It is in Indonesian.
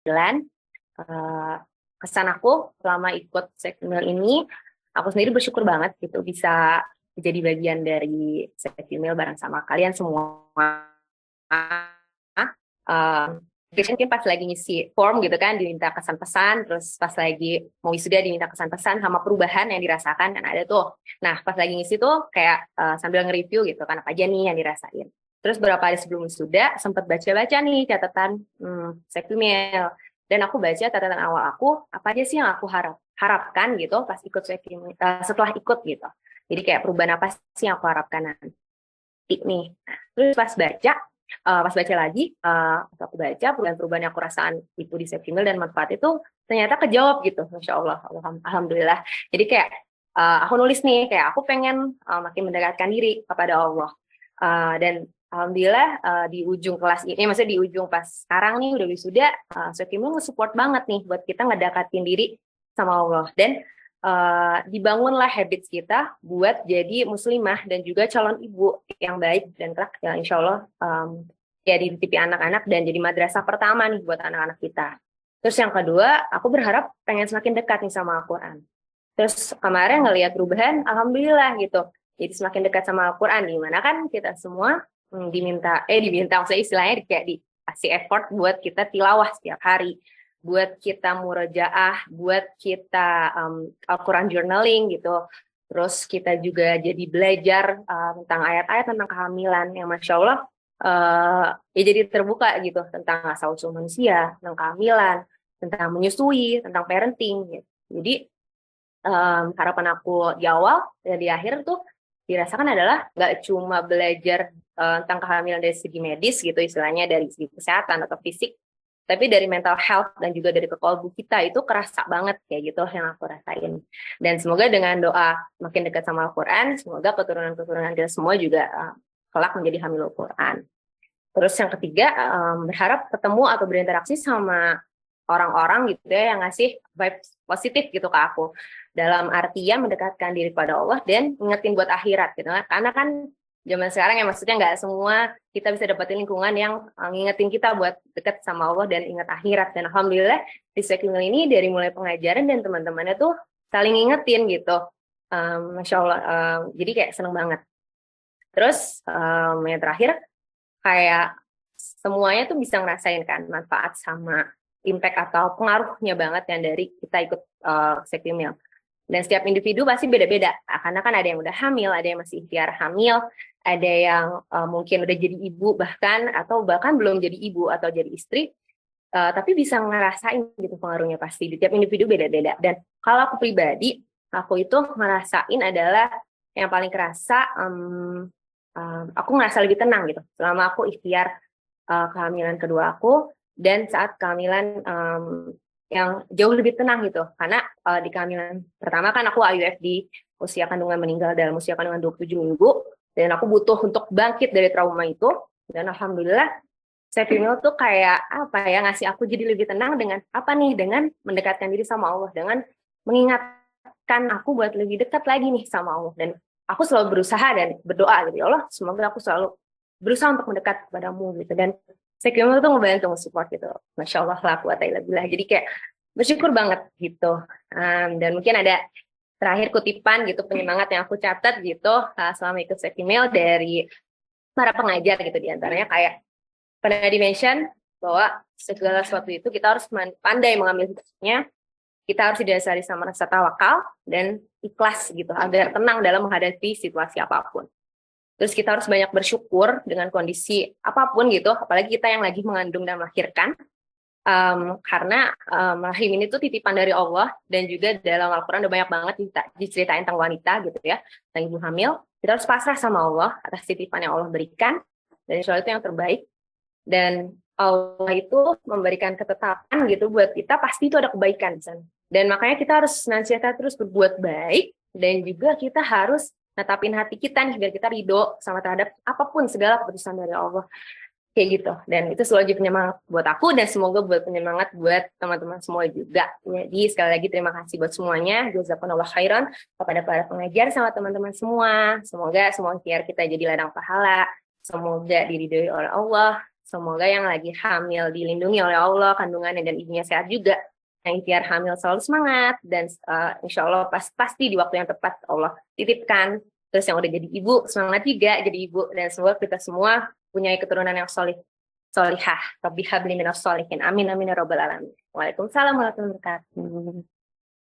keterampilan. Eh, Kesan aku selama ikut Sekmil ini, aku sendiri bersyukur banget gitu bisa jadi bagian dari Sekmil bareng sama kalian semua. Eh, Mungkin pas lagi ngisi form gitu kan diminta kesan pesan, terus pas lagi mau wisuda diminta kesan pesan sama perubahan yang dirasakan kan ada tuh. Nah pas lagi ngisi tuh kayak sambil nge-review gitu kan apa aja nih yang dirasain. Terus beberapa hari sebelum wisuda sempat baca-baca nih catatan Sekmil. Dan aku baca catatan awal aku apa aja sih yang aku harapkan gitu pas ikut Sekmil, setelah ikut gitu. Jadi kayak perubahan apa sih yang aku harapkan nanti nih. Terus pas baca lagi, aku baca perubahan-perubahan yang aku rasakan itu di Sekmil dan manfaat itu ternyata kejawab gitu, Masya Allah, Alhamdulillah. Jadi kayak aku nulis nih, kayak aku pengen makin mendekatkan diri kepada Allah. Dan Alhamdulillah di ujung kelas ini, maksudnya di ujung pas sekarang nih udah wisuda, Sekmil nge-support banget nih buat kita ngedekatin diri sama Allah. Dan dibangunlah habits kita buat jadi muslimah dan juga calon ibu yang baik dan kelak ya insya Allah ya dititipi anak-anak dan jadi madrasah pertama nih buat anak-anak kita. Terus yang kedua, aku berharap pengen semakin dekat nih sama Al-Quran. Terus kemarin ngelihat perubahan, alhamdulillah gitu. Jadi semakin dekat sama Al-Quran, di mana kan kita semua diminta maksudnya istilahnya kayak dikasih effort buat kita tilawah setiap hari, buat kita murojaah, buat kita Al-Quran journaling gitu. Terus kita juga jadi belajar tentang ayat-ayat tentang kehamilan yang Masya Allah ya jadi terbuka gitu tentang asal-usul manusia, tentang kehamilan, tentang menyusui, tentang parenting gitu. Jadi harapan aku di awal dan di akhir tuh dirasakan adalah nggak cuma belajar tentang kehamilan dari segi medis gitu istilahnya dari segi kesehatan atau fisik, tapi dari mental health dan juga dari kekolbu kita itu kerasa banget kayak gitu yang aku rasain. Dan semoga dengan doa makin dekat sama Al-Quran, semoga keturunan-keturunan kita semua juga kelak menjadi hamilul Quran. Terus yang ketiga, berharap ketemu atau berinteraksi sama orang-orang gitu ya yang ngasih vibes positif gitu ke aku. Dalam artian mendekatkan diri pada Allah dan ngingetin buat akhirat gitu kan. Karena kan zaman sekarang ya maksudnya nggak semua kita bisa dapetin lingkungan yang ngingetin kita buat dekat sama Allah dan ingat akhirat. Dan alhamdulillah di Sekmil ini dari mulai pengajaran dan teman-temannya tuh saling ngingetin gitu. Masya Allah, jadi kayak seneng banget. Terus yang terakhir kayak semuanya tuh bisa ngerasain kan manfaat sama impact atau pengaruhnya banget yang dari kita ikut Sekmil. Dan setiap individu pasti beda-beda, karena kan ada yang udah hamil, ada yang masih ikhtiar hamil, ada yang mungkin udah jadi ibu bahkan, atau bahkan belum jadi ibu atau jadi istri, tapi bisa ngerasain gitu pengaruhnya pasti. Setiap individu beda-beda. Dan kalau aku pribadi, aku itu ngerasain adalah yang paling kerasa, aku ngerasa lebih tenang gitu selama aku ikhtiar kehamilan kedua aku dan saat kehamilan yang jauh lebih tenang gitu karena di kehamilan pertama kan aku IVF di usia kandungan meninggal dalam usia kandungan 27 minggu dan aku butuh untuk bangkit dari trauma itu dan alhamdulillah Sekmil tuh kayak apa ya ngasih aku jadi lebih tenang dengan apa nih dengan mendekatkan diri sama Allah dengan mengingatkan aku buat lebih dekat lagi nih sama Allah dan aku selalu berusaha dan berdoa gitu ya Allah semoga aku selalu berusaha untuk mendekat kepadamu gitu dan Sekmil tuh ngebantu support gitu Masya Allah la quwata illa billah jadi kayak bersyukur banget gitu dan mungkin ada terakhir kutipan gitu penyemangat yang aku catat gitu selama ikut Sekmil dari para pengajar gitu diantaranya kayak pernah di-mention bahwa segala sesuatu itu kita harus pandai mengambil hikmahnya kita harus didasari sama rasa tawakal dan ikhlas gitu agar tenang dalam menghadapi situasi apapun. Terus kita harus banyak bersyukur dengan kondisi apapun gitu, apalagi kita yang lagi mengandung dan melahirkan, karena rahim ini tuh titipan dari Allah dan juga dalam Al-Quran udah banyak banget diceritain tentang wanita gitu ya, tentang ibu hamil. Kita harus pasrah sama Allah atas titipan yang Allah berikan dan insya Allah itu yang terbaik. Dan Allah itu memberikan ketetapan gitu buat kita pasti itu ada kebaikan di sana. Dan makanya kita harus senantiasa terus berbuat baik dan juga kita harus netapin hati kita nih biar kita ridho sama terhadap apapun segala keputusan dari Allah kayak gitu dan itu selalu jadi penyemangat buat aku dan semoga buat penyemangat buat teman-teman semua juga jadi sekali lagi terima kasih buat semuanya jazakumullah khairan kepada para pengajar sama teman-teman semua semoga semua ikhtiar kita jadi ladang pahala semoga diridhoi oleh Allah Semoga yang lagi hamil dilindungi oleh Allah, kandungannya dan ibunya sehat juga. Yang ikhtiar hamil selalu semangat dan insya Allah pasti di waktu yang tepat Allah titipkan. Terus yang udah jadi ibu semangat juga jadi ibu, dan semoga kita semua punya keturunan yang solihah. Rabbi habli minas solihin. Amin amin ya rabbal alamin. Waalaikumsalam warahmatullahi wabarakatuh.